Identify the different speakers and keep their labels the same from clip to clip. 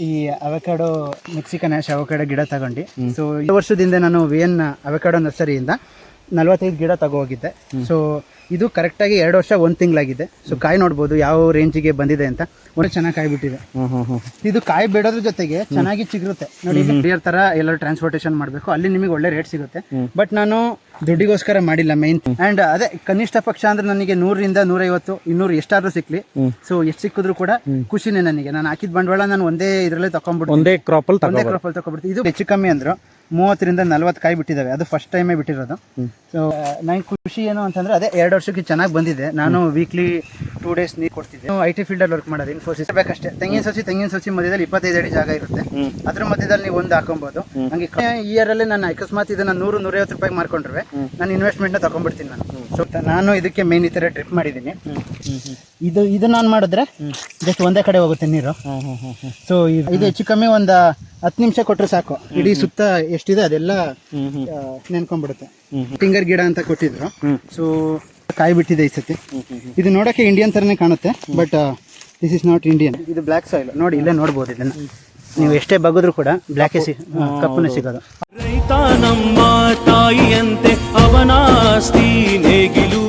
Speaker 1: ಈ avocado Mexican ash avocado ಗಿಡ ತಗೊಂಡು ಸೊ ಈ ವರ್ಷದಿಂದ ನಾನು ವಿಯನ್ ಅವಕಾಡೋ ನರ್ಸರಿಯಿಂದ 45 ಗಿಡ ತಗೋಗಿದ್ದೆ. ಸೊ ಇದು ಕರೆಕ್ಟಾಗಿ 2 ವರ್ಷ 1 ತಿಂಗಳಾಗಿದೆ. ಸೊ ಕಾಯಿ ನೋಡ್ಬೋದು ಯಾವ ರೇಂಜಿಗೆ ಬಂದಿದೆ ಅಂತ. ಒಳ್ಳೆ ಚೆನ್ನಾಗಿ ಕಾಯಿ ಬಿಟ್ಟಿದೆ. ಇದು ಕಾಯಿ ಬಿಡೋದ್ರ ಜೊತೆಗೆ ಚೆನ್ನಾಗಿ ಚಿಗುರುತ್ತೆ ನೋಡಿ. ಕ್ಲಿಯರ್ ಥರ ಎಲ್ಲರೂ ಟ್ರಾನ್ಸ್ಪೋರ್ಟೇಷನ್ ಮಾಡಬೇಕು, ಅಲ್ಲಿ ನಿಮಗೆ ಒಳ್ಳೆ ರೇಟ್ ಸಿಗುತ್ತೆ. ಬಟ್ ನಾನು ದುಡ್ಡಿಗೋಸ್ಕರ ಮಾಡಿಲ್ಲ ಮೇನ್. ಆ್ಯಂಡ್ ಅದೇ ಕನಿಷ್ಠ ಪಕ್ಷ ಅಂದ್ರೆ ನನಗೆ 100ರಿಂದ 150 200 ಎಷ್ಟಾದ್ರೂ ಸಿಕ್ಲಿ. ಸೊ ಎಷ್ಟು ಸಿಕ್ಕಿದ್ರು ಕೂಡ ಖುಷಿನೇ ನನಗೆ. ನಾನು ಹಾಕಿದ ಬಂಡವಾಳ ನಾನು ಒಂದೇ ಇದರಲ್ಲೇ ತಗೊಂಡ್ಬಿಟ್ಟು ಒಂದೇ ಕ್ರಾಪಲ್ಲಿ ತಗೊಂಡ್ಬಿಡ್ತೀನಿ. ಇದು ಹೆಚ್ಚು ಕಮ್ಮಿ ಅಂದ್ರು 30ರಿಂದ 40 ಕಾಯಿ ಬಿಟ್ಟಿದ್ದಾವೆ. ಅದು ಫಸ್ಟ್ ಟೈಮೇ ಬಿಟ್ಟಿರೋದು. ಸೊ ನಂಗೆ ಖುಷಿ ಏನು ಅಂತಂದ್ರೆ ಅದೇ 2 ವರ್ಷಕ್ಕೆ ಚೆನ್ನಾಗಿ ಬಂದಿದೆ. ನಾನು ವೀಕ್ಲಿ 2 ಡೇಸ್ ನೀರು ಕೊಡ್ತಿದ್ದೆ. IT ಫೀಲ್ಡಲ್ಲಿ ವರ್ಕ್ ಮಾಡೋದು. ಇನ್ಫೋಸಿಸ್ ಬೇಕಷ್ಟೇ. ತೆಂಗಿನ ಸಸಿ ಮಧ್ಯದಲ್ಲಿ 25 ಅಡಿ ಜಾಗ ಇರುತ್ತೆ. ಅದ್ರ ಮಧ್ಯದಲ್ಲಿ ನೀವು ಒಂದು ಹಾಕೊಬಹುದು. ಹಂಗೆ ಇಯರಲ್ಲೇ ನಾನು ಅಕಸ್ಮಾತ್ ಇದನ್ನ 100-150 ರೂಪಾಯಿ ಮಾಡ್ಕೊಂಡ್ರೆ ನಾನು ಇನ್ವೆಸ್ಟ್ಮೆಂಟ್ನ ತಗೊಂಡ್ಬಿಡ್ತೀನಿ ನಾನು. ಸೊ ನಾನು ಇದಕ್ಕೆ ಮೇನ್ ಈ ಥರ ಡ್ರಿಪ್ ಮಾಡಿದ್ದೀನಿ. ಇದು ನಾನು ಮಾಡಿದ್ರೆ ಜಸ್ಟ್ ಒಂದೇ ಕಡೆ ಹೋಗುತ್ತೆ ನೀರು. ಸೊ ಇದು ಹೆಚ್ಚು ಕಮ್ಮಿ ಒಂದು 10 ನಿಮಿಷ ಕೊಟ್ಟರೆ ಸಾಕು. ಇಡೀ ಸುತ್ತ ಎಷ್ಟಿದೆ ಅದೆಲ್ಲ ನೆನ್ಕೊಂಡ್ಬಿಡುತ್ತೆ. ಫಿಂಗರ್ ಗಿಡ ಅಂತ ಕೊಟ್ಟಿದ್ರು. ಸೊ ಕಾಯಿ ಬಿಟ್ಟಿದೆ ಈ ಸತಿ. ಇದು ನೋಡೋಕ್ಕೆ ಇಂಡಿಯನ್ ಥರನೇ ಕಾಣುತ್ತೆ, but this is not Indian. ಇದು ಬ್ಲ್ಯಾಕ್ ಸಾಯಿಲ್ ನೋಡಿ, ಇಲ್ಲೇ ನೋಡ್ಬೋದು. ಇದನ್ನು ನೀವು ಎಷ್ಟೇ ಬಗ್ಗಿದ್ರು ಕೂಡ ಬ್ಲ್ಯಾಕೇ ಕಪ್ಪನೇ ಸಿಗೋದು.
Speaker 2: ರೈತ ನಮ್ಮ ತಾಯಿಯಂತೆ ಅವನಾಸ್ತಿ ನೇಗಿಲು.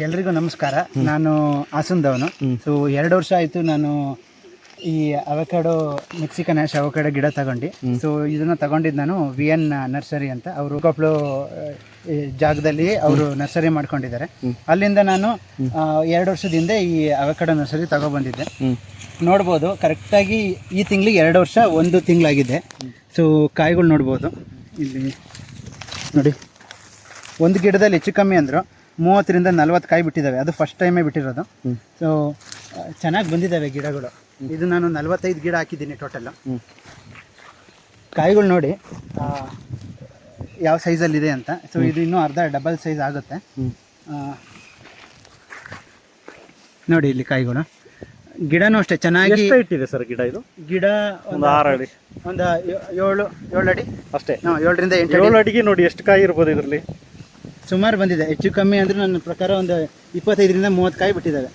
Speaker 1: ಎಲ್ರಿಗೂ ನಮಸ್ಕಾರ. ನಾನು ಹಾಸನದವನು. ಸೊ 2 ವರ್ಷ ಆಯಿತು ನಾನು ಈ ಅವಕಾಡೋ ಮೆಕ್ಸಿಕನ್ ಆ್ಯಶ್ ಅವಕಾಡೋ ಗಿಡ ತಗೊಂಡು. ಸೊ ಇದನ್ನು ತಗೊಂಡಿದ್ದು ನಾನು ವಿಯನ್ ನರ್ಸರಿ ಅಂತ. ಅವರು ಕೊಪ್ಪಳು ಜಾಗದಲ್ಲಿ ಅವರು ನರ್ಸರಿ ಮಾಡ್ಕೊಂಡಿದ್ದಾರೆ. ಅಲ್ಲಿಂದ ನಾನು 2 ವರ್ಷದಿಂದ ಈ ಅವಕಾಡೋ ನರ್ಸರಿ ತಗೊಬಂದಿದ್ದೆ. ನೋಡ್ಬೋದು ಕರೆಕ್ಟಾಗಿ ಈ ತಿಂಗಳಿಗೆ 2 ವರ್ಷ 1 ತಿಂಗಳಾಗಿದೆ. ಸೊ ಕಾಯಿಗಳು ನೋಡ್ಬೋದು ಇಲ್ಲಿ ನೋಡಿ. ಒಂದು ಗಿಡದಲ್ಲಿ ಹೆಚ್ಚು ಕಮ್ಮಿ ಅಂದರು 30ರಿಂದ 40 ಕಾಯಿ ಬಿಟ್ಟಿದ್ದಾವೆ. ಅದು ಫಸ್ಟ್ ಟೈಮೇ ಬಿಟ್ಟಿರೋದು. ಸೊ ಚೆನ್ನಾಗಿ ಬಂದಿದ್ದಾವೆ ಗಿಡಗಳು. ಇದು ನಾನು 45 ಗಿಡ ಹಾಕಿದ್ದೀನಿ ಟೋಟಲ್. ಕಾಯಿಗಳು ನೋಡಿ ಯಾವ ಸೈಜಲ್ಲಿದೆ ಅಂತ. ಸೊ ಇದು ಇನ್ನೂ ಅರ್ಧ ಡಬಲ್ ಸೈಜ್ ಆಗುತ್ತೆ ನೋಡಿ. ಇಲ್ಲಿ ಕಾಯಿಗಳು ಗಿಡನೂ ಅಷ್ಟೇ ಚೆನ್ನಾಗಿ
Speaker 3: ಇಟ್ಟಿದೆ ಸರ್ ಗಿಡ. ಇದು
Speaker 1: ಗಿಡ ಒಂದು 6 ಅಡಿ, ಒಂದು 7 ಅಡಿ ಅಷ್ಟೇ. 7ರಿಂದ 8
Speaker 3: ಅಡಿಗೆ ನೋಡಿ ಎಷ್ಟು ಕಾಯಿ ಇರ್ಬೋದು ಇದರಲ್ಲಿ.
Speaker 1: ಸುಮಾರು ಬಂದಿದೆ. ಹೆಚ್ಚು ಕಮ್ಮಿ ಅಂದರೆ ನನ್ನ ಪ್ರಕಾರ ಒಂದು 25ರಿಂದ 30 ಕಾಯಿ ಬಿಟ್ಟಿದ್ದಾವೆ.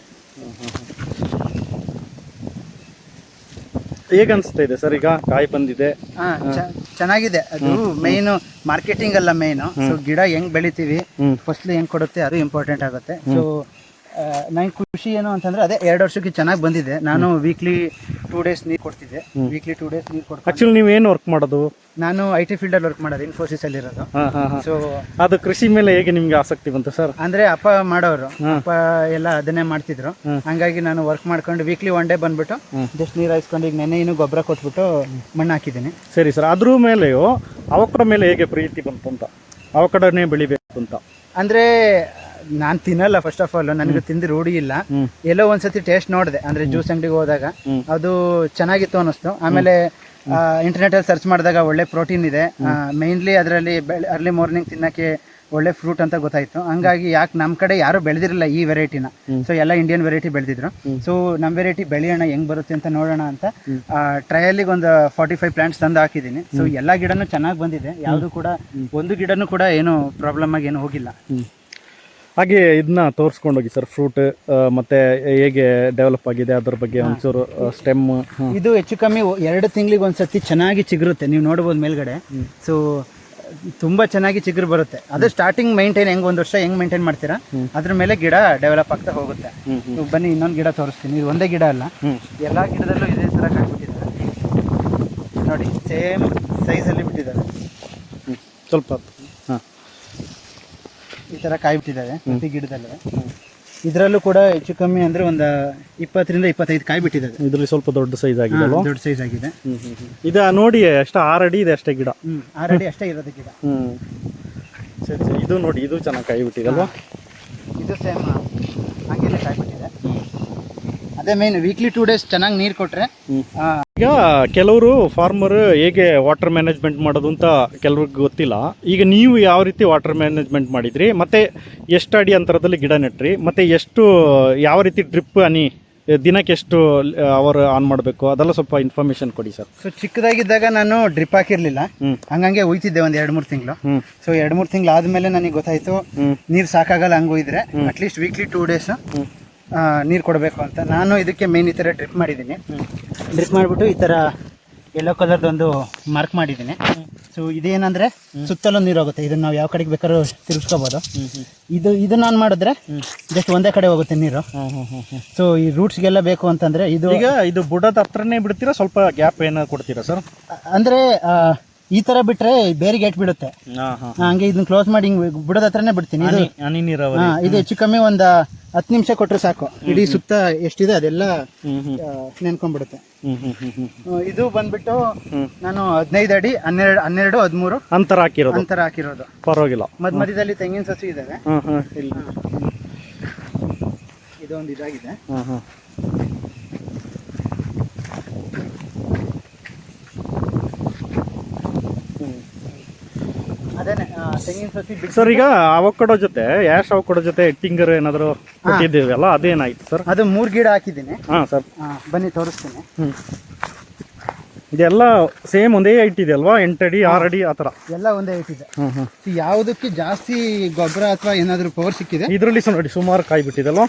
Speaker 3: ಹೇಗೆ ಅನಿಸ್ತಾ ಇದೆ ಸರ್ ಈಗ ಕಾಯಿ ಬಂದಿದೆ?
Speaker 1: ಚೆನ್ನಾಗಿದೆ. ಅದು ಮೇಯ್ನು ಮಾರ್ಕೆಟಿಂಗ್ ಅಲ್ಲ ಮೇಯ್ನು. ಸೊ ಗಿಡ ಹೆಂಗ್ ಬೆಳಿತೀವಿ, ಫಸ್ಟ್ಲಿ ಹೆಂಗ್ ಕೊಡುತ್ತೆ ಅದು ಇಂಪಾರ್ಟೆಂಟ್ ಆಗುತ್ತೆ. ಸೊ ನಂಗೆ ಖುಷಿ ಏನು ಅಂತಂದ್ರೆ ಅದೇ 2 ವರ್ಷಕ್ಕೆ ಚೆನ್ನಾಗಿ ಬಂದಿದೆ. ನಾನು ವೀಕ್ಲಿ 2 ಡೇಸ್ ನೀರು ಕೊಡ್ತಿದ್ದೆ. ವೀಕ್ಲಿ 2 ಡೇಸ್ ನೀರು ಕೊಡ್ತೀನಿ.
Speaker 3: ಆಕ್ಚುಲಿ ನೀವು ಏನು ವರ್ಕ್ ಮಾಡೋದು?
Speaker 1: ನಾನು IT ಫೀಲ್ಡಲ್ಲಿ ವರ್ಕ್ ಮಾಡೋದು, ಇನ್ಫೋಸಿಸ್ ಅಲ್ಲಿ ಇರೋದು.
Speaker 3: ಸೊ ಅದು ಕೃಷಿ ಮೇಲೆ ಹೇಗೆ ನಿಮ್ಗೆ ಆಸಕ್ತಿ ಬಂತು ಸರ್?
Speaker 1: ಅಂದ್ರೆ ಅಪ್ಪ ಮಾಡೋರು, ಅಪ್ಪ ಎಲ್ಲ ಅದನ್ನೇ ಮಾಡ್ತಿದ್ರು. ಹಂಗಾಗಿ ನಾನು ವರ್ಕ್ ಮಾಡ್ಕೊಂಡು ವೀಕ್ಲಿ 1 ಡೇ ಬಂದ್ಬಿಟ್ಟು ಜಸ್ಟ್ ನೀರು ಹಾಯಿಸ್ಕೊಂಡು ಈಗ ನೆನೆ ಇನ್ನೂ ಗೊಬ್ಬರ ಕೊಟ್ಬಿಟ್ಟು ಮಣ್ಣು ಹಾಕಿದ್ದೀನಿ.
Speaker 3: ಸರಿ ಸರ್. ಅದ್ರ ಮೇಲೆಯೂ ಅವಕಡ ಮೇಲೆ ಹೇಗೆ ಪ್ರೀತಿ ಬಂತು ಅಂತ, ಅವಕಡನೇ ಬೆಳಿಬೇಕು ಅಂತ?
Speaker 1: ಅಂದ್ರೆ ನಾನು ತಿನ್ನಲ್ಲ ಫಸ್ಟ್ ಆಫ್ ಆಲ್. ನನಗೆ ತಿಂದು ರೂಢಿ ಇಲ್ಲ. ಎಲ್ಲೋ ಒಂದ್ಸತಿ ಟೇಸ್ಟ್ ನೋಡಿದೆ, ಅಂದ್ರೆ ಜ್ಯೂಸ್ ಅಂಗಡಿಗೆ ಹೋದಾಗ ಅದು ಚೆನ್ನಾಗಿತ್ತು ಅನ್ನಿಸ್ತು. ಆಮೇಲೆ ಇಂಟರ್ನೆಟಲ್ಲಿ ಸರ್ಚ್ ಮಾಡಿದಾಗ ಒಳ್ಳೆ ಪ್ರೋಟೀನ್ ಇದೆ, ಮೇನ್ಲಿ ಅದರಲ್ಲಿ ಅರ್ಲಿ ಮಾರ್ನಿಂಗ್ ತಿನ್ನಕ್ಕೆ ಒಳ್ಳೆ ಫ್ರೂಟ್ ಅಂತ ಗೊತ್ತಾಯ್ತು. ಹಂಗಾಗಿ ಯಾಕೆ ನಮ್ಮ ಕಡೆ ಯಾರು ಬೆಳೆದಿರಲಿಲ್ಲ ಈ ವೆರೈಟಿನ. ಸೊ ಎಲ್ಲ ಇಂಡಿಯನ್ ವೆರೈಟಿ ಬೆಳೆದಿದ್ರು. ಸೊ ನಮ್ಮ ವೆರೈಟಿ ಬೆಳೆಯೋಣ ಹೆಂಗ್ ಬರುತ್ತೆ ಅಂತ ನೋಡೋಣ ಅಂತ ಟ್ರಯಲಿಗೆ ಒಂದು 45 ಪ್ಲಾಂಟ್ಸ್ ತಂದು ಹಾಕಿದ್ದೀನಿ. ಸೊ ಎಲ್ಲ ಗಿಡನೂ ಚೆನ್ನಾಗಿ ಬಂದಿದೆ. ಯಾವುದು ಕೂಡ ಒಂದು ಗಿಡನೂ ಕೂಡ ಏನು ಪ್ರಾಬ್ಲಮ್ ಆಗಿ ಏನು ಹೋಗಿಲ್ಲ.
Speaker 3: ಹಾಗೆ ಇದನ್ನ ತೋರಿಸ್ಕೊಂಡೋಗಿ ಸರ್, ಫ್ರೂಟ್ ಮತ್ತೆ ಹೇಗೆ ಡೆವಲಪ್ ಆಗಿದೆ ಅದ್ರ ಬಗ್ಗೆ ಒಂಚೂರು ಸ್ಟೆಮ್.
Speaker 1: ಇದು ಹೆಚ್ಚು ಕಮ್ಮಿ 2 ತಿಂಗಳಿಗೆ ಒಂದ್ಸತಿ ಚೆನ್ನಾಗಿ ಚಿಗುರುತ್ತೆ. ನೀವು ನೋಡ್ಬೋದು ಮೇಲ್ಗಡೆ. ಸೊ ತುಂಬಾ ಚೆನ್ನಾಗಿ ಚಿಗುರು ಬರುತ್ತೆ. ಅದು ಸ್ಟಾರ್ಟಿಂಗ್ ಮೇಂಟೈನ್ ಹೆಂಗ್ 1 ವರ್ಷ ಹೆಂಗ್ ಮೇಂಟೈನ್ ಮಾಡ್ತೀರಾ ಅದ್ರ ಮೇಲೆ ಗಿಡ ಡೆವಲಪ್ ಆಗ್ತಾ ಹೋಗುತ್ತೆ. ಬನ್ನಿ ಇನ್ನೊಂದು ಗಿಡ ತೋರಿಸ್ತೀನಿ. ಇದು ಒಂದೇ ಗಿಡ ಅಲ್ಲ, ಎಲ್ಲಾ ಗಿಡದಲ್ಲೂ ಇದೇ ತರ ಕಾಣ್ಬಿಟ್ಟಿದ್ದಾರೆ ನೋಡಿ. ಸೇಮ್ ಸೈಜಲ್ಲಿ ಬಿಟ್ಟಿದ್ದಾರೆ.
Speaker 3: ಸ್ವಲ್ಪ
Speaker 1: ಈ ತರ ಕಾಯಿ ಬಿಟ್ಟಿದ್ದಾವೆ ಪ್ರತಿ ಗಿಡದಲ್ಲೇ. ಇದರಲ್ಲೂ ಕೂಡ ಹೆಚ್ಚು ಕಮ್ಮಿ ಅಂದ್ರೆ ಒಂದು 20ರಿಂದ 25 ಕಾಯಿ ಬಿಟ್ಟಿದ್ದಾವೆ.
Speaker 3: ಇದ್ರಲ್ಲಿ ಸ್ವಲ್ಪ ದೊಡ್ಡ ಸೈಜ್ ಆಗಿದೆ,
Speaker 1: ದೊಡ್ಡ ಸೈಜ್ ಆಗಿದೆ.
Speaker 3: ಇದು ನೋಡಿ ಎಷ್ಟು 6 ಅಡಿ ಇದೆ ಅಷ್ಟೇ ಗಿಡ.
Speaker 1: 6 ಅಡಿ ಅಷ್ಟೇ ಇರೋದು ಗಿಡ.
Speaker 3: ಸರಿ ಸರಿ. ಇದು ನೋಡಿ, ಇದು ಚೆನ್ನಾಗಿ ಕಾಯಿ ಬಿಟ್ಟಿದಲ್ವಾ?
Speaker 1: ಇದು ಸೇಮ್ ಹಾಗೇನೆ ಕಾಯಿ ಬಿಟ್ಟಿದೆ. ಅದೇ ಮೇನ್ ವೀಕ್ಲಿ 2 ಡೇಸ್ ಚೆನ್ನಾಗಿ ನೀರು ಕೊಟ್ರೆ.
Speaker 3: ಈಗ ಕೆಲವರು ಫಾರ್ಮರ್ ಹೇಗೆ ವಾಟರ್ ಮ್ಯಾನೇಜ್ಮೆಂಟ್ ಮಾಡೋದು ಅಂತ ಕೆಲವ್ರಿಗೆ ಗೊತ್ತಿಲ್ಲ. ಈಗ ನೀವು ಯಾವ ರೀತಿ ವಾಟರ್ ಮ್ಯಾನೇಜ್ಮೆಂಟ್ ಮಾಡಿದ್ರಿ, ಮತ್ತೆ ಎಷ್ಟು ಅಡಿ ಅಂತರದಲ್ಲಿ ಗಿಡ ನೆಟ್ರಿ, ಮತ್ತೆ ಎಷ್ಟು ಯಾವ ರೀತಿ ಡ್ರಿಪ್ ಹನಿ ದಿನಕ್ಕೆ ಎಷ್ಟು ಅವರ್ ಆನ್ ಮಾಡಬೇಕು, ಅದೆಲ್ಲ ಸ್ವಲ್ಪ ಇನ್ಫಾರ್ಮೇಶನ್ ಕೊಡಿ ಸರ್.
Speaker 1: ಸೊ ಚಿಕ್ಕದಾಗಿದ್ದಾಗ ನಾನು ಡ್ರಿಪ್ ಹಾಕಿರ್ಲಿಲ್ಲ, ಹಂಗಂಗೆ ಹೋಯ್ತಿದ್ದೆ ಒಂದು 2-3 ತಿಂಗಳು. ಸೊ 2-3 ತಿಂಗಳು ಆದ್ಮೇಲೆ ನನಗೆ ಗೊತ್ತಾಯ್ತು ನೀರು ಸಾಕಾಗಲ್ಲ ಹಂಗೆ ಹೋಯ್ದ್ರೆ ಅಟ್ಲೀಸ್ಟ್ ವೀಕ್ಲಿ 2 ಡೇಸ್ ನೀರು ಕೊಡಬೇಕು ಅಂತ ನಾನು ಇದಕ್ಕೆ ಮೇನ್ ಈ ಥರ ಡ್ರಿಪ್ ಮಾಡಿದ್ದೀನಿ. ಡ್ರಿಪ್ ಮಾಡಿಬಿಟ್ಟು ಈ ಥರ ಯೆಲ್ಲೋ ಕಲರ್ದೊಂದು ಮಾರ್ಕ್ ಮಾಡಿದ್ದೀನಿ. ಸೊ ಇದೇನಂದರೆ ಸುತ್ತಲೂ ನೀರು ಹೋಗುತ್ತೆ. ಇದನ್ನು ನಾವು ಯಾವ ಕಡೆಗೆ ಬೇಕಾದ್ರೂ ತಿರುಗಿಸ್ಕೋಬೋದು. ಇದು ನಾನು ಮಾಡಿದ್ರೆ ಜಸ್ಟ್ ಒಂದೇ ಕಡೆ ಹೋಗುತ್ತೆ ನೀರು. ಸೊ ಈ ರೂಟ್ಸ್ಗೆಲ್ಲ ಬೇಕು ಅಂತಂದರೆ
Speaker 3: ಇದು ಬುಡದ ಹತ್ರನೇ ಬಿಡ್ತೀರಾ, ಸ್ವಲ್ಪ ಗ್ಯಾಪ್ ಏನಾದ್ರು ಕೊಡ್ತೀರಾ ಸರ್?
Speaker 1: ಅಂದರೆ ಈ ಥರ ಬಿಟ್ಟರೆ ಬೇರೆ ಗೇಟ್ ಬಿಡುತ್ತೆ. ಹಂಗೆ ಇದನ್ನ ಕ್ಲೋಸ್ ಮಾಡಿ ಹಿಂಗೆ ಬುಡದ ಹತ್ರನೇ ಬಿಡ್ತೀನಿ.
Speaker 3: ಹನಿ ನೀರಾವರಿ
Speaker 1: ಇದು ಹೆಚ್ಚು ಕಮ್ಮಿ ಒಂದು 10 ನಿಮಿಷ ಕೊಟ್ಟರೆ ಸಾಕು. ಇಡೀ ಸುತ್ತ ಎಷ್ಟಿದೆ ಅದೆಲ್ಲ ನೆನ್ಕೊಂಡ್ಬಿಡುತ್ತೆ. ಇದು ಬಂದ್ಬಿಟ್ಟು ನಾನು 15 ಅಡಿ 12 13
Speaker 3: ಅಂತರ
Speaker 1: ಹಾಕಿರೋದು.
Speaker 3: ಪರವಾಗಿಲ್ಲ.
Speaker 1: ಮಧ್ಯದಲ್ಲಿ ತೆಂಗಿನ ಸಸಿ ಇದ್ದಾವೆ. ಇದೊಂದು ಇದಾಗಿದೆ. ಅದೇನೆ ತೆಂಗಿನ ಸಸಿ
Speaker 3: ಸರ್. ಈಗ ಅವಕಾಡೋ ಜೊತೆ ಅವಕಾಡೋ ಜೊತೆ ಎಟ್ಟಿಂಗರ್ ಏನಾದ್ರು ಕೊಟ್ಟಿದ್ದೀವಲ್ಲ, ಅದೇನಾಯ್ತು ಸರ್?
Speaker 1: ಅದು 3 ಗಿಡ ಹಾಕಿದ್ದೀನಿ.
Speaker 3: ಸರ್
Speaker 1: ಬನ್ನಿ ತೋರಿಸ್ತೀನಿ.
Speaker 3: ಇದೆಲ್ಲ ಸೇಮ್ ಒಂದೇ ಹೈಟ್ ಇದೆ ಅಲ್ವಾ? 8 ಅಡಿ 6 ಅಡಿ ಆ ಥರ
Speaker 1: ಎಲ್ಲ ಒಂದೇ ಹೈಟ್ ಇದೆ. ಯಾವುದಕ್ಕೆ ಜಾಸ್ತಿ ಗೊಬ್ಬರ ಅಥವಾ ಏನಾದರೂ ಪವರ್ ಸಿಕ್ಕಿದೆ.
Speaker 3: ಇದರಲ್ಲಿ ನೋಡಿ ಸುಮಾರು ಕಾಯಿ ಬಿಟ್ಟಿದಲ್ವಾ?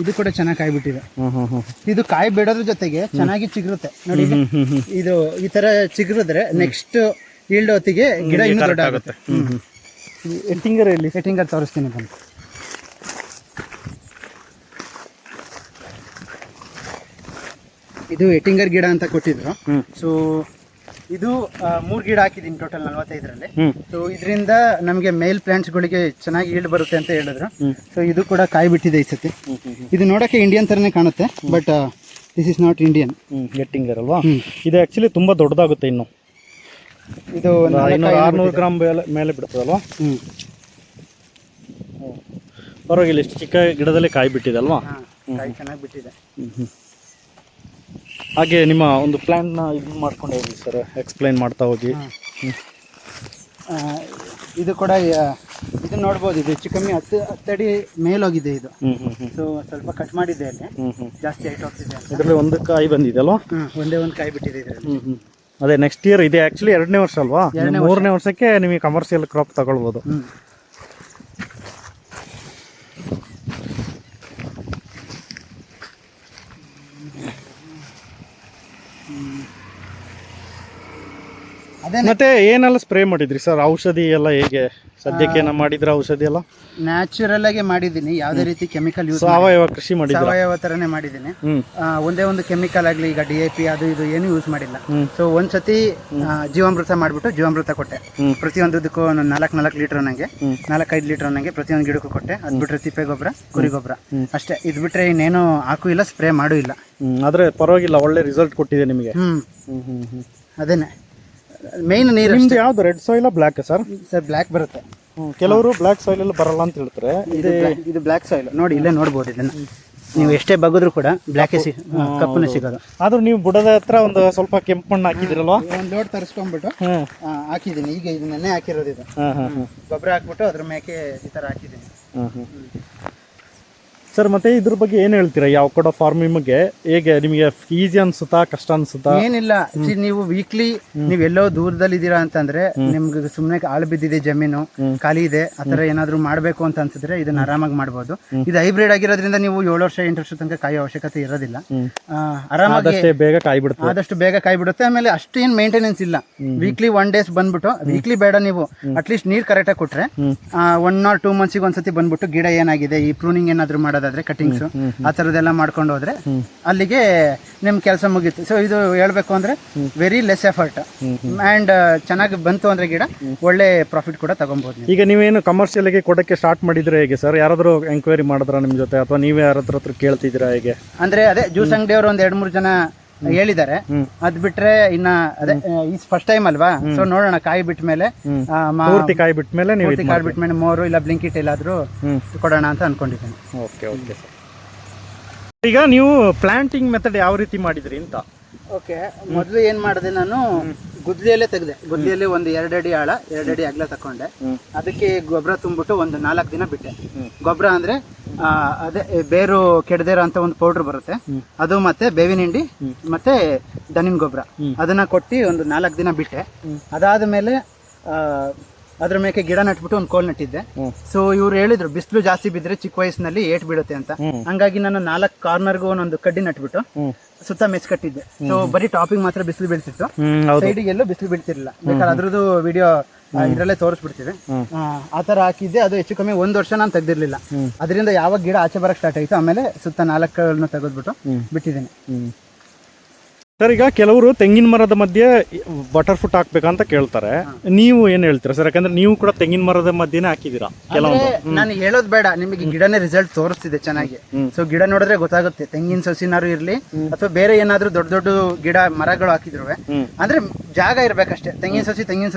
Speaker 1: ಇದು ಕೂಡ ಚೆನ್ನಾಗಿ ಕಾಯಿ ಬಿಟ್ಟಿದೆ. ಇದು ಕಾಯಿ ಬಿಡೋದ್ರ ಜೊತೆಗೆ ಚೆನ್ನಾಗಿ ಚಿಗುರುತ್ತೆ ನೋಡಿ. ಇದು ಈ ತರ ಚಿಗುರಿದ್ರೆ ನೆಕ್ಸ್ಟ್ ಈಲ್ಡ್ ಹೊತ್ತಿಗೆ ಗಿಡ ಇನ್ನೂ ದೊಡ್ಡ ಆಗುತ್ತೆ. ಎಟ್ಟಿಂಗರ್ ತೋರಿಸ್ತೀನಿ ಬನ್ನಿ. ಇದು ಎಟ್ಟಿಂಗರ್ ಗಿಡ ಅಂತ ಕೊಟ್ಟಿದ್ರು. ಸೊ ಇದು 3 ಗಿಡ ಹಾಕಿದ್ದೀನಿ ಟೋಟಲ್ 45ರಲ್ಲಿ. ಸೊ ಇದರಿಂದ ನಮಗೆ ಮೇಲ್ ಪ್ಲಾಂಟ್ಸ್ಗಳಿಗೆ ಚೆನ್ನಾಗಿ ಈಲ್ಡ್ ಬರುತ್ತೆ ಅಂತ ಹೇಳಿದ್ರು. ಸೊ ಇದು ಕೂಡ ಕಾಯಿ ಬಿಟ್ಟಿದೆ ಈ ಸತಿ. ಇದು ನೋಡೋಕ್ಕೆ ಇಂಡಿಯನ್ ಥರನೇ ಕಾಣುತ್ತೆ, but this is not Indian.
Speaker 3: ಗೆಟ್ಟಿಂಗರ್ ಅಲ್ವಾ? ಇದು ಆ್ಯಕ್ಚುಲಿ ತುಂಬ ದೊಡ್ಡದಾಗುತ್ತೆ. ಇನ್ನು
Speaker 1: ಇದು
Speaker 3: 600 ಗ್ರಾಮ್ ಮೇಲೆ ಬಿಡ್ತದಲ್ವಾ? ಪರವಾಗಿಲ್ಲ. ಇಷ್ಟು ಚಿಕ್ಕ ಗಿಡದಲ್ಲಿ ಕಾಯಿ ಬಿಟ್ಟಿದೆ ಅಲ್ವಾ?
Speaker 1: ಕಾಯಿ ಚೆನ್ನಾಗಿ ಬಿಟ್ಟಿದೆ.
Speaker 3: ಹಾಗೆ ನಿಮ್ಮ ಒಂದು ಪ್ಲ್ಯಾನ್ನ ಇದು ಮಾಡ್ಕೊಂಡು ಹೋಗಿ ಸರ್, ಎಕ್ಸ್ಪ್ಲೈನ್ ಮಾಡ್ತಾ ಹೋಗಿ.
Speaker 1: ಇದು ಕೂಡ ಇದು ನೋಡ್ಬೋದು. ಇದು ಹೆಚ್ಚು ಕಮ್ಮಿ 10 ಅಡಿ ಮೇಲೋಗಿದೆ. ಇದು ಸೊ ಸ್ವಲ್ಪ ಕಟ್ ಮಾಡಿದ್ದೆ ಅಲ್ಲಿ, ಜಾಸ್ತಿ ಹೈಟ್ ಹೋಗ್ತಿದೆ.
Speaker 3: ಇದರಲ್ಲಿ ಒಂದು ಕಾಯಿ ಬಂದಿದೆ ಅಲ್ವಾ?
Speaker 1: ಒಂದೇ ಒಂದು ಕಾಯಿ ಬಿಟ್ಟಿದೆ ಇದರಲ್ಲಿ.
Speaker 3: ಅದೇ ನೆಕ್ಸ್ಟ್ ಇಯರ್ ಇದೆ ಆ್ಯಕ್ಚುಲಿ 2ನೇ ವರ್ಷ ಅಲ್ವಾ? 3ನೇ ವರ್ಷಕ್ಕೆ ನಿಮಗೆ ಕಮರ್ಷಿಯಲ್ ಕ್ರಾಪ್ ತಗೊಳ್ಬೋದು. ಮತ್ತೆ ಏನೆಲ್ಲ ಸ್ಪ್ರೇ ಮಾಡಿದ್ರಿ ಸರ್? ಔಷಧಿ ಎಲ್ಲ ಹೇಗೆ ಸದ್ಯಕ್ಕೆ ಏನ ಮಾಡಿದ್ರ? ಔಷಧಿ ಎಲ್ಲ
Speaker 1: ನ್ಯಾಚುರಲ್ ಆಗಿ ಮಾಡಿದ್ದೀನಿ. ಯಾವುದೇ ರೀತಿ ಕೆಮಿಕಲ್ ಯೂಸ್,
Speaker 3: ಸಾವಯವ ಕೃಷಿ ಮಾಡಿದ್ದೀನಿ.
Speaker 1: ಸಾವಯವ ಥರನೇ ಮಾಡಿದ್ದೀನಿ. ಒಂದೇ ಒಂದು ಕೆಮಿಕಲ್ ಆಗಲಿ ಈಗ DAP ಅದು ಇದು ಏನು ಯೂಸ್ ಮಾಡಿಲ್ಲ. ಸೊ ಒಂದ್ಸತಿ ಜೀವಾಮೃತ ಮಾಡಿಬಿಟ್ಟು ಜೀವಾಮೃತ ಕೊಟ್ಟೆ. ಪ್ರತಿಯೊಂದಕ್ಕೂ 4 ಲೀಟರ್ ನಂಗೆ 4-5 ಲೀಟರ್ ನಂಗೆ ಪ್ರತಿಯೊಂದು ಗಿಡಕ್ಕೂ ಕೊಟ್ಟೆ. ಅದು ಬಿಟ್ಟರೆ ತಿಪ್ಪೆ ಗೊಬ್ಬರ, ಕುರಿ ಗೊಬ್ಬರ ಅಷ್ಟೇ. ಇದು ಬಿಟ್ಟರೆ ಇನ್ನೇನು ಹಾಕು ಇಲ್ಲ, ಸ್ಪ್ರೇ ಮಾಡೂ ಇಲ್ಲ.
Speaker 3: ಆದರೆ ಪರವಾಗಿಲ್ಲ, ಒಳ್ಳೆ ರಿಸಲ್ಟ್ ಕೊಟ್ಟಿದೆ ನಿಮಗೆ.
Speaker 1: ಅದೇನೆ ಮೇನ್ ನೀರು.
Speaker 3: ನಿಮ್ದು ಯಾವ್ದು red soil black sir?
Speaker 1: Sir black ಬರುತ್ತೆ.
Speaker 3: ಕೆಲವರು ಬ್ಲ್ಯಾಕ್ ಸಾಯಿಲ್ ಎಲ್ಲ ಬರಲ್ಲ ಅಂತ ಹೇಳ್ತಾರೆ.
Speaker 1: ಇದು ಬ್ಲ್ಯಾಕ್ ಸಾಯಿಲ್ ನೋಡಿ, ಇಲ್ಲೇ ನೋಡ್ಬೋದು. ಇದನ್ನ ನೀವು ಎಷ್ಟೇ ಬಗ್ಗಿದ್ರು ಕೂಡ ಬ್ಲ್ಯಾಕ್ ಕಪ್ಪನೇ ಸಿಗೋದು.
Speaker 3: ಆದ್ರೂ ನೀವು ಬುಡದ ಹತ್ರ ಒಂದು ಸ್ವಲ್ಪ ಕೆಂಪು ಮಣ್ಣು ಹಾಕಿದಿರಲ್ವಾ?
Speaker 1: ಒಂದು ಲೋಡ್ ತರಿಸ್ಕೊಂಡ್ಬಿಟ್ಟು ಹಾಕಿದ್ದೀನಿ. ಈಗ ಇದು ನೆನ್ನೆ ಹಾಕಿರೋದು. ಇದು ಗೊಬ್ಬರ ಹಾಕ್ಬಿಟ್ಟು ಅದ್ರ ಮೇಕೆ ಈ ಥರ ಹಾಕಿದ್ದೀನಿ.
Speaker 3: ಸರ್ ಮತ್ತೆ ಇದ್ರ ಬಗ್ಗೆ ಏನು ಹೇಳ್ತೀರಾ? ಯಾವ ಕೂಡ ಫಾರ್ಮಿಂಗ್ ಬಗ್ಗೆ ಹೇಗೆ ನಿಮಗೆ ಈಸಿ ಅನ್ಸುತ್ತಾ, ಕಷ್ಟ ಅನ್ಸುತ್ತಾ?
Speaker 1: ಏನಿಲ್ಲ, ನೀವು ವೀಕ್ಲಿ ನೀವು ಎಲ್ಲೋ ದೂರದಲ್ಲಿ ಇದ್ದೀರಾ ಅಂತಂದ್ರೆ ನಿಮ್ಗೆ ಸುಮ್ಮನೆ ಆಳು ಬಿದ್ದಿದೆ, ಜಮೀನು ಖಾಲಿ ಇದೆ, ಆ ಥರ ಏನಾದರೂ ಮಾಡಬೇಕು ಅಂತ ಅನ್ಸಿದ್ರೆ ಇದನ್ನ ಆರಾಮಾಗಿ ಮಾಡ್ಬೋದು. ಇದು ಹೈಬ್ರಿಡ್ ಆಗಿರೋದ್ರಿಂದ ನೀವು 7 ವರ್ಷ 8 ವರ್ಷ ತನಕ ಕಾಯೋ ಅವಶ್ಯಕತೆ ಇರೋದಿಲ್ಲ. ಆರಾಮಾಗಿ ಬೇಗ ಕಾಯಿ ಬಿಡುತ್ತೆ, ಆದಷ್ಟು ಬೇಗ ಕಾಯಿ ಬಿಡುತ್ತೆ. ಆಮೇಲೆ ಅಷ್ಟೇನು ಮೇಂಟೆನೆನ್ಸ್ ಇಲ್ಲ. ವೀಕ್ಲಿ 1 ಡೇಸ್ ಬಂದ್ಬಿಟ್ಟು, ವೀಕ್ಲಿ ಬೇಡ, ನೀವು ಅಟ್ಲೀಸ್ಟ್ ನೀರು ಕರೆಕ್ಟಾಗಿ ಕೊಟ್ರೆ 1 or 2 ಮಂತ್ಸಿಗೆ ಒಂದ್ಸತಿ ಬಂದ್ಬಿಟ್ಟು ಗಿಡ ಏನಾಗಿದೆ, ಈ ಪ್ರೂನಿಂಗ್ ಏನಾದರೂ ಮಾಡೋದಾದ್ರೆ ಕಟಿಂಗ್ಸ್ ಆ ಥರದ್ದೆಲ್ಲ ಮಾಡ್ಕೊಂಡು ಹೋದ್ರೆ ಅಲ್ಲಿಗೆ ನಿಮ್ ಕೆಲಸ ಮುಗೀತು. ಸೊ ಇದು ಹೇಳ್ಬೇಕು ಅಂದ್ರೆ ವೆರಿ ಲೆಸ್ ಎಫರ್ಟ್ ಅಂಡ್ ಚೆನ್ನಾಗಿ ಬಂತು ಅಂದ್ರೆ ಗಿಡ ಒಳ್ಳೆ ಪ್ರಾಫಿಟ್ ಕೂಡ ತಗೊಬಹುದು.
Speaker 3: ಈಗ ನೀವೇನು ಕಮರ್ಷಿಯಲ್ ಆಗಿ ಕೊಡಕ್ಕೆ ಸ್ಟಾರ್ಟ್ ಮಾಡಿದ್ರೆ ಹೇಗೆ ಸರ್? ಯಾರಾದ್ರೂ ಎಂಕ್ವೈರಿ ಮಾಡಿದ್ರ ನಿಮ್ ಜೊತೆ, ಅಥವಾ ನೀವೇ ಯಾರಾದ್ರೂ ಕೇಳ್ತಿದ್ದೀರಾ ಹೇಗೆ?
Speaker 1: ಅಂದ್ರೆ ಅದೇ ಜ್ಯೂಸ್ ಅಂಗಡಿಯವರು ಒಂದ್ 2-3 ಜನ ಹೇಳಿದ್ದಾರೆ. ಅದ್ ಬಿಟ್ರೆ ಇನ್ನ ಅದೇ ಫಸ್ಟ್ ಟೈಮ್ ಅಲ್ವಾ, ಸೊ ನೋಡೋಣ. ಕಾಯಿ ಬಿಟ್ಟ ಮೇಲೆ
Speaker 3: ಪೂರ್ತಿ ಕಾಯಿ ಬಿಟ್ಟ ಮೇಲೆ
Speaker 1: ಮೋರು ಇಲ್ಲ ಬ್ಲಿಂಕಿಟ್ ಎಲ್ಲಾದ್ರೂ ಕೊಡೋಣ ಅಂತ ಅನ್ಕೊಂಡಿದ್ದೀನಿ.
Speaker 3: Okay okay sir. ಈಗ ನೀವು ಪ್ಲಾಂಟಿಂಗ್ ಮೆಥಡ್ ಯಾವ ರೀತಿ ಮಾಡಿದ್ರಿ ಅಂತ?
Speaker 1: ಓಕೆ, ಮೊದಲು ಏನ್ ಮಾಡಿದೆ, ನಾನು ಗುದ್ಲಿಯಲ್ಲೇ ತೆಗೆದೆ. ಗುದ್ಲಿಯಲ್ಲಿ ಒಂದು 2 ಅಡಿ ಆಳ 2 ಅಡಿ ಅಗಲ ತಕೊಂಡೆ. ಅದಕ್ಕೆ ಗೊಬ್ಬರ ತುಂಬಿಟ್ಟು ಒಂದು 4 ದಿನ ಬಿಟ್ಟೆ. ಗೊಬ್ಬರ ಅಂದ್ರೆ ಅದೇ ಬೇರು ಕೆಡದಿರೋ ಅಂತ ಒಂದು ಪೌಡರ್ ಬರುತ್ತೆ, ಅದು ಮತ್ತೆ ಬೇವಿನ ಹಿಂಡಿ ಮತ್ತೆ ದನಿನ ಗೊಬ್ಬರ, ಅದನ್ನ ಕೊಟ್ಟು ಒಂದು 4 ದಿನ ಬಿಟ್ಟೆ. ಅದಾದ ಮೇಲೆ ಅದ್ರ ಮೇಲೆ ಗಿಡ ನಟ್ಬಿಟ್ಟು ಒಂದು ಕೋಲ್ ನಟ್ಟಿದ್ದೆ. ಸೊ ಇವ್ರು ಹೇಳಿದ್ರು ಬಿಸಿಲು ಜಾಸ್ತಿ ಬಿದ್ರೆ ಚಿಕ್ಕ ವಯಸ್ಸಿನಲ್ಲಿ ಏಟ್ ಬೀಳುತ್ತೆ ಅಂತ. ಹಂಗಾಗಿ ನಾನು 4 ಕಾರ್ನರ್ಗೂ ಒಂದೊಂದು ಕಡ್ಡಿ ನಟ್ಬಿಟ್ಟು ಸುತ್ತ ಮೆಸ್ ಕಟ್ಟಿದ್ದೆ. ಸೊ ಬರೀ ಟಾಪಿಂಗ್ ಮಾತ್ರ ಬಿಸಿಲು ಬೀಳ್ತಿತ್ತು, ಸೈಡಿಗೆ ಎಲ್ಲೂ ಬಿಸಿಲು ಬೀಳ್ತಿರ್ಲಿಲ್ಲ. ಬೇಕಾದ್ರೆ ಅದ್ರದ್ದು ವಿಡಿಯೋ ಇದ್ರಲ್ಲೇ ತೋರಿಸ್ಬಿಡ್ತೀವಿ. ಆ ತರ ಹಾಕಿದ್ದೆ. ಅದು ಹೆಚ್ಚು ಕಮ್ಮಿ 1 ವರ್ಷ ನಾನು ತೆಗ್ದಿರ್ಲಿಲ್ಲ. ಅದರಿಂದ ಯಾವಾಗ ಗಿಡ ಆಚೆ ಬರಕ್ ಸ್ಟಾರ್ಟ್ ಆಯ್ತು ಆಮೇಲೆ ಸುತ್ತ 4 ತೆಗೆದ್ಬಿಟ್ಟು ಬಿಟ್ಟಿದ್ದೀನಿ.
Speaker 3: ಸರ್, ಈಗ ಕೆಲವರು ತೆಂಗಿನ ಮರದ ಮಧ್ಯೆ ಬಟರ್ ಫುಟ್ ಹಾಕ್ಬೇಕಂತ ಕೇಳ್ತಾರೆ. ನೀವು ಏನ್ ಹೇಳ್ತೀರಾ ಸರ್? ಯಾಕಂದ್ರೆ ನೀವು ಕೂಡ ತೆಂಗಿನ ಮರದ ಮಧ್ಯೆನೇ ಹಾಕಿದೀರಾ.
Speaker 1: ನಾನು ಹೇಳೋದ್ ಬೇಡ, ನಿಮಗೆ ಗಿಡನೇ ರಿಸಲ್ಟ್ ತೋರಿಸ್ತಿದೆ ಚೆನ್ನಾಗಿ. ಸೊ ಗಿಡ ನೋಡಿದ್ರೆ ಗೊತ್ತಾಗುತ್ತೆ. ತೆಂಗಿನ ಸಸಿನಾರು ಇರ್ಲಿ ಅಥವಾ ಬೇರೆ ಏನಾದ್ರು ದೊಡ್ಡ ದೊಡ್ಡ ಗಿಡ ಮರಗಳು ಹಾಕಿದ್ರು ಅಂದ್ರೆ ಜಾಗ ಇರ್ಬೇಕಷ್ಟೇ. ತೆಂಗಿನ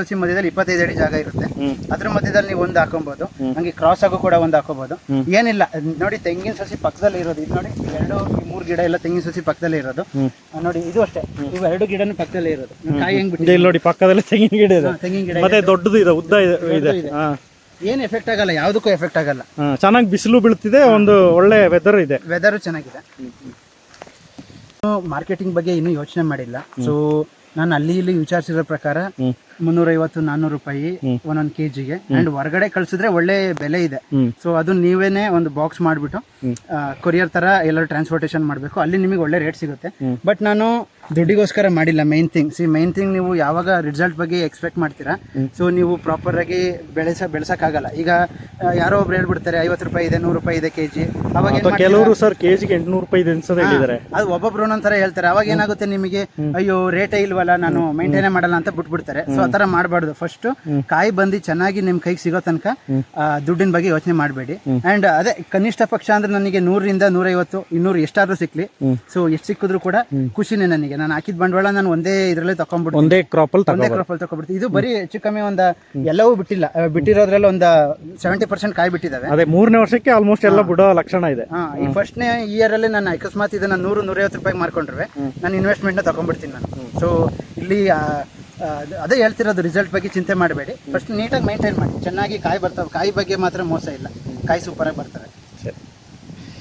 Speaker 1: ಸಸಿ ಮಧ್ಯದಲ್ಲಿ 25 ಅಡಿ ಜಾಗ ಇರುತ್ತೆ. ಅದ್ರ ಮಧ್ಯದಲ್ಲಿ ನೀವು ಒಂದು ಹಾಕೊಬಹುದು, ಹಂಗೆ ಕ್ರಾಸ್ ಆಗೋ ಕೂಡ ಒಂದು ಹಾಕೋಬಹುದು. ಏನಿಲ್ಲ ನೋಡಿ, ತೆಂಗಿನ ಸಸಿ ಪಕ್ಕದಲ್ಲಿ ಇರೋದು ಇದು ನೋಡಿ, 2-3 ಗಿಡ ಎಲ್ಲ ತೆಂಗಿನ ಸಸಿ ಪಕ್ಕದಲ್ಲೇ ಇರೋದು ನೋಡಿ. ಇದು ಅಷ್ಟೇ, ಇವು 2 ಗಿಡನೂ ಪಕ್ಕದಲ್ಲೇ ಇರೋದು. ಕಾಯಿ ಹೆಂಗ್ ಬಿಟ್ಟಿದೆ
Speaker 3: ನೋಡಿ, ಪಕ್ಕದಲ್ಲಿ ತೆಂಗಿನ ಗಿಡ ಇದೆ,
Speaker 1: ತೆಂಗಿನ ಗಿಡ
Speaker 3: ಮತ್ತೆ ದೊಡ್ಡದು ಇದೆ, ಉದ್ದ ಇದೆ.
Speaker 1: ಏನ್ ಎಫೆಕ್ಟ್ ಆಗಲ್ಲ, ಯಾವ್ದಕ್ಕೂ ಎಫೆಕ್ಟ್ ಆಗಲ್ಲ.
Speaker 3: ಚೆನ್ನಾಗಿ ಬಿಸಿಲು ಬೀಳ್ತಿದೆ, ಒಂದು ಒಳ್ಳೆ ವೆದರ್ ಇದೆ.
Speaker 1: ವೆದರ್ ಚೆನ್ನಾಗಿದೆ. ಮಾರ್ಕೆಟಿಂಗ್ ಬಗ್ಗೆ ಇನ್ನೂ ಯೋಚನೆ ಮಾಡಿಲ್ಲ. ಸೊ ನಾನು ಅಲ್ಲಿ ಇಲ್ಲಿ ವಿಚಾರಿಸಿರೋ ಪ್ರಕಾರ 350-400 ರೂಪಾಯಿ ಒಂದೊಂದು ಕೆಜಿಗೆ. ಅಂಡ್ ಹೊರಗಡೆ ಕಳ್ಸಿದ್ರೆ ಒಳ್ಳೆ ಬೆಲೆ ಇದೆ. ಸೊ ಅದು ನೀವೇನೆ ಒಂದು ಬಾಕ್ಸ್ ಮಾಡ್ಬಿಟ್ಟು ಕೊರಿಯರ್ ತರ ಎಲ್ಲರೂ ಟ್ರಾನ್ಸ್ಪೋರ್ಟೇಷನ್ ಮಾಡಬೇಕು, ಅಲ್ಲಿ ನಿಮಗೆ ಒಳ್ಳೆ ರೇಟ್ ಸಿಗುತ್ತೆ. ಬಟ್ ನಾನು ದುಡ್ಡಿಗೋಸ್ಕರ ಮಾಡಿಲ್ಲ. ಮೈನ್ ಥಿಂಗ್ ನೀವು ಯಾವಾಗ ರಿಸಲ್ಟ್ ಬಗ್ಗೆ ಎಕ್ಸ್ಪೆಕ್ಟ್ ಮಾಡ್ತೀರಾ, ಸೊ ನೀವು ಪ್ರಾಪರ್ ಆಗಿ ಬೆಳೆಸಕ್ಕಾಗಲ್ಲ. ಈಗ ಯಾರೋ ಒಬ್ರು ಹೇಳ್ಬಿಡ್ತಾರೆ 50 ರೂಪಾಯಿ ಇದೆ, 100 ರೂಪಾಯಿ ಇದೆ ಕೆಜಿ. ಅವಾಗ
Speaker 3: ಕೆಲವರು ಸರ್ ಕೆಜಿಗೆ 800 ರೂಪಾಯಿ ಇದೆ ಅಂತ ಹೇಳಿದ್ದಾರೆ.
Speaker 1: ಅದು ಒಬ್ಬೊಬ್ರು ಒಂದೊಂಥರ ಹೇಳ್ತಾರೆ. ಅವಾಗ ಏನಾಗುತ್ತೆ, ನಿಮಗೆ ಅಯ್ಯೋ ರೇಟೇ ಇಲ್ವಲ್ಲ, ನಾನು ಮೇಂಟೈನ್ ಮಾಡಲ್ಲ ಅಂತ ಬಿಟ್ಬಿಡ್ತಾರೆ. ಸೊ ಆ ತರ ಮಾಡಬಾರ್ದು. ಫಸ್ಟ್ ಕಾಯಿ ಬಂದು ಚೆನ್ನಾಗಿ ನಿಮ್ ಕೈಗೆ ಸಿಗೋ ತನಕ ದುಡ್ಡಿನ ಬಗ್ಗೆ ಯೋಚನೆ ಮಾಡಬೇಡಿ. ಅಂಡ್ ಅದೇ ಕನಿಷ್ಠ ಪಕ್ಷ ಅಂದ್ರೆ ನನಗೆ 100-150, 200 ಎಷ್ಟಾದ್ರೂ ಸಿಕ್ಲಿ. ಸೊ ಎಷ್ಟು ಸಿಕ್ಕಿದ್ರು ಕೂಡ ಖುಷಿನೇ ನನಗೆ. ನಾನು ಹಾಕಿದ ಬಂಡವಾಳ ನಾನು ಒಂದೇ ಇದ್ರಲ್ಲೇ ತಕೊಂಡ್ಬಿಡ್ತೀನಿ, ಒಂದೇ ಕ್ರಾಪ್ ಅಲ್ಲಿ ತಕೊಂಡ್ಬಿಡ್ತೀನಿ. ಇದು ಬರೀ ಹೆಚ್ಚು ಕಮ್ಮಿ ಒಂದು ಎಲ್ಲವೂ ಬಿಟ್ಟಿಲ್ಲ, ಬಿಟ್ಟಿರೋದ್ರಲ್ಲಿ ಒಂದು 70% ಕಾಯಿ ಬಿಟ್ಟಿದ್ದಾವೆ.
Speaker 3: ಅದೇ 3ನೇ ವರ್ಷಕ್ಕೆ ಆಲ್ಮೋಸ್ಟ್ ಎಲ್ಲ ಬಿಡೋ ಲಕ್ಷಣ ಇದೆ.
Speaker 1: ಈ ಫಸ್ಟ್ನೇ ಇಯರ್ ಅಲ್ಲಿ ನಾನು ಅಕಸ್ಮಾತ್ ಇದನ್ನ 100-150 ರೂಪಾಯಿ ಮಾರ್ಕೊಂಡ್ರೆ ನಾನು ಇನ್ವೆಸ್ಟ್ಮೆಂಟ್ ನ ತಕೊಂಡ್ಬಿಡ್ತೀನಿ ನಾನು. ಸೊ ಇಲ್ಲಿ ಅದೇ ಹೇಳ್ತಿರೋದು, ರಿಸಲ್ಟ್ ಬಗ್ಗೆ ಚಿಂತೆ ಮಾಡಬೇಡಿ. ಫಸ್ಟ್ ನೀಟಾಗಿ ಮೈಂಟೈನ್ ಮಾಡಿ, ಚೆನ್ನಾಗಿ ಕಾಯಿ ಬರ್ತವೆ. ಕಾಯಿ ಬಗ್ಗೆ ಮಾತ್ರ ಮೋಸ ಇಲ್ಲ, ಕಾಯಿ ಸೂಪರ್ ಆಗಿ ಬರ್ತವೆ.